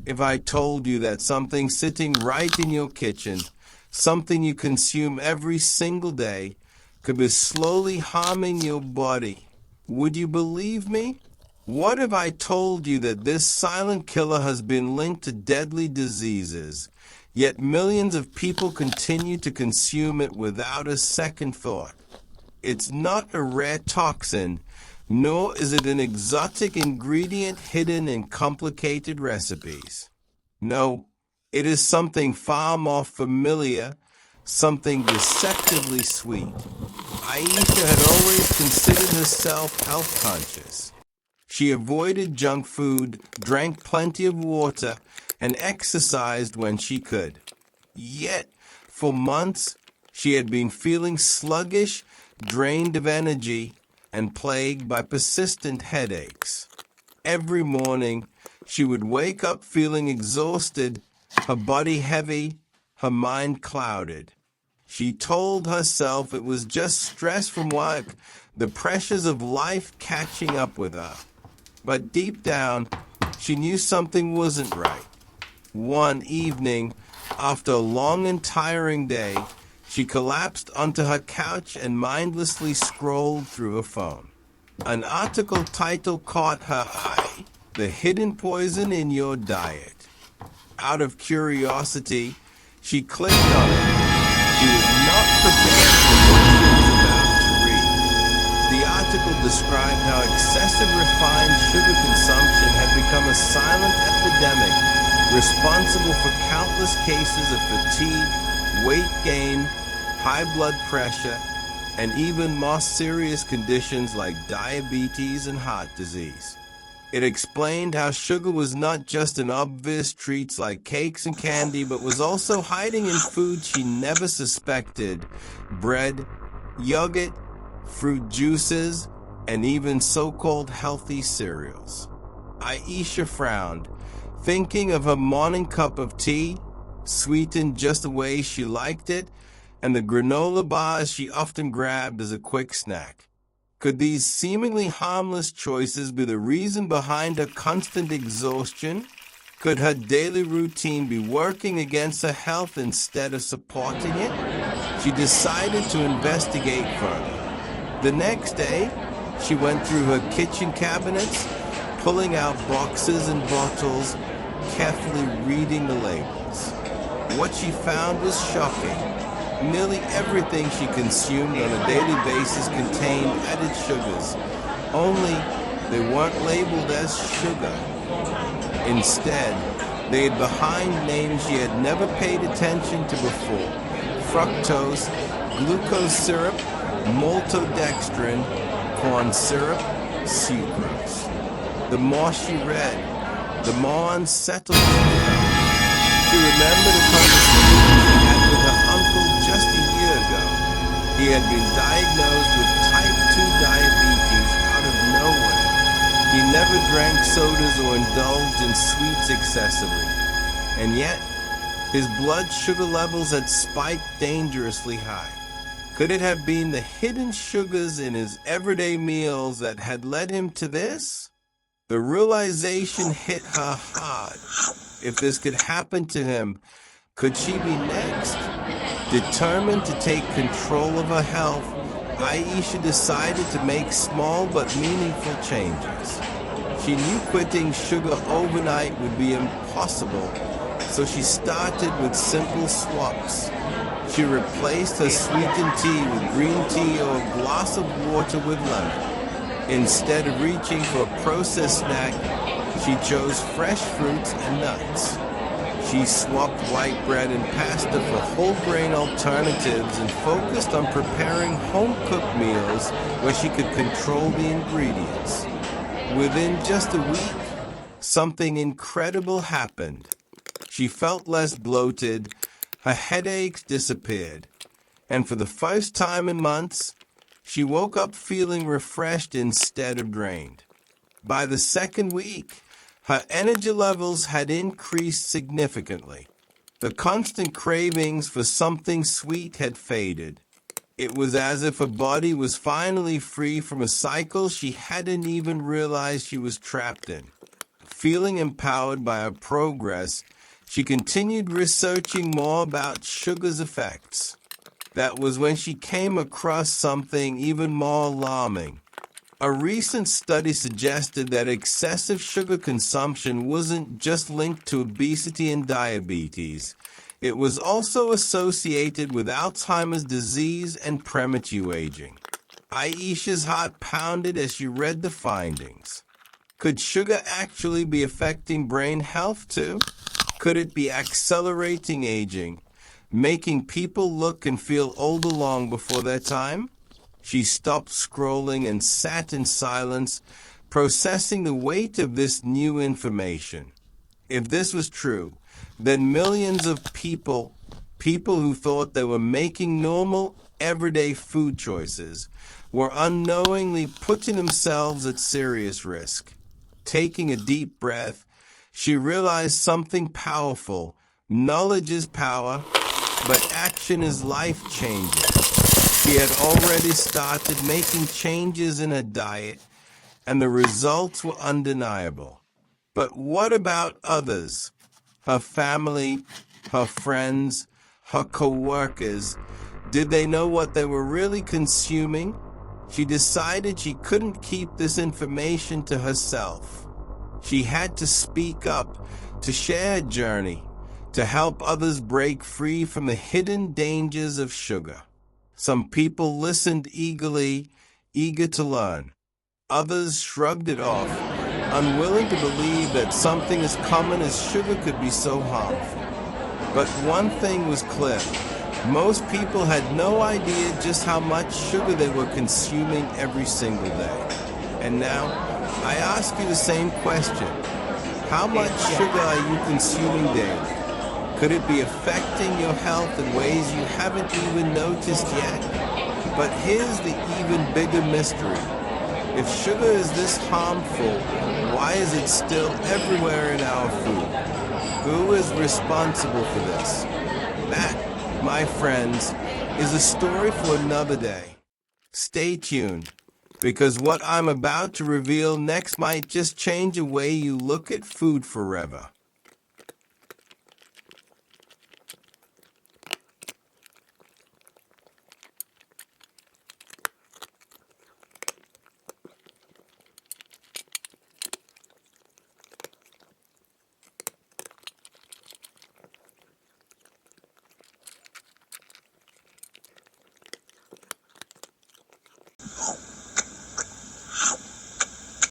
if I told you that something sitting right in your kitchen, something you consume every single day, could be slowly harming your body? Would you believe me? What if I told you that this silent killer has been linked to deadly diseases, yet millions of people continue to consume it without a second thought? It's not a rare toxin, nor is it an exotic ingredient hidden in complicated recipes. No, it is something far more familiar, something deceptively sweet. Aisha had always considered herself health conscious. She avoided junk food, drank plenty of water, and exercised when she could. Yet, for months, she had been feeling sluggish, drained of energy, and plagued by persistent headaches. Every morning, she would wake up feeling exhausted, her body heavy, her mind clouded. She told herself it was just stress from work, the pressures of life catching up with her. But deep down, she knew something wasn't right. One evening, after a long and tiring day, she collapsed onto her couch and mindlessly scrolled through her phone. An article title caught her eye, "The Hidden Poison in Your Diet." Out of curiosity, she clicked on it. She was not prepared for what she was about to read. The article described how excessive refined sugar consumption had become a silent epidemic, responsible for countless cases of fatigue, weight gain, high blood pressure, and even more serious conditions like diabetes and heart disease. It explained how sugar was not just in obvious treats like cakes and candy, but was also hiding in food she never suspected: bread, yogurt, fruit juices, and even so-called healthy cereals. Aisha frowned, thinking of her morning cup of tea, sweetened just the way she liked it, and the granola bars she often grabbed as a quick snack. Could these seemingly harmless choices be the reason behind her constant exhaustion? Could her daily routine be working against her health instead of supporting it? She decided to investigate further. The next day, she went through her kitchen cabinets, pulling out boxes and bottles, carefully reading the labels. What she found was shocking. Nearly everything she consumed on a daily basis contained added sugars, only they weren't labeled as sugar. Instead, they had behind names she had never paid attention to before: fructose, glucose syrup, maltodextrin, corn syrup, sucrose. The more she read, the more unsettled she felt. She remembered a conversation she had with her uncle just a year ago. He had been diagnosed with type 2 diabetes out of nowhere. He never drank sodas or indulged in sweets excessively. And yet, his blood sugar levels had spiked dangerously high. Could it have been the hidden sugars in his everyday meals that had led him to this? The realization hit her hard. If this could happen to him, could she be next? Determined to take control of her health, Aisha decided to make small but meaningful changes. She knew quitting sugar overnight would be impossible, so she started with simple swaps. She replaced her sweetened tea with green tea or a glass of water with lemon. Instead of reaching for a processed snack, she chose fresh fruits and nuts. She swapped white bread and pasta for whole grain alternatives and focused on preparing home-cooked meals where she could control the ingredients. Within just a week, something incredible happened. She felt less bloated, her headaches disappeared, and for the first time in months, she woke up feeling refreshed instead of drained. By the second week, her energy levels had increased significantly. The constant cravings for something sweet had faded. It was as if her body was finally free from a cycle she hadn't even realized she was trapped in. Feeling empowered by her progress, she continued researching more about sugar's effects. That was when she came across something even more alarming. A recent study suggested that excessive sugar consumption wasn't just linked to obesity and diabetes. It was also associated with Alzheimer's disease and premature aging. Aisha's heart pounded as she read the findings. Could sugar actually be affecting brain health too? Could it be accelerating aging, making people look and feel older long before their time? She stopped scrolling and sat in silence, processing the weight of this new information. If this was true, then millions of people who thought they were making normal, everyday food choices, were unknowingly putting themselves at serious risk. Taking a deep breath, she realized something powerful. Knowledge is power, but action is life-changing. She had already started making changes in her diet, and the results were undeniable. But what about others? Her family, her friends, her co-workers? Did they know what they were really consuming? She decided she couldn't keep this information to herself. She had to speak up, to share her journey, to help others break free from the hidden dangers of sugar. Some people listened eagerly, eager to learn. Others shrugged it off, unwilling to believe that something as common as sugar could be so harmful. But one thing was clear. Most people had no idea just how much sugar they were consuming every single day. And now, I ask you the same question. How much sugar are you consuming daily? Could it be affecting your health in ways you haven't even noticed yet? But here's the even bigger mystery. If sugar is this harmful, why is it still everywhere in our food? Who is responsible for this? That, my friends, is a story for another day. Stay tuned, because what I'm about to reveal next might just change the way you look at food forever.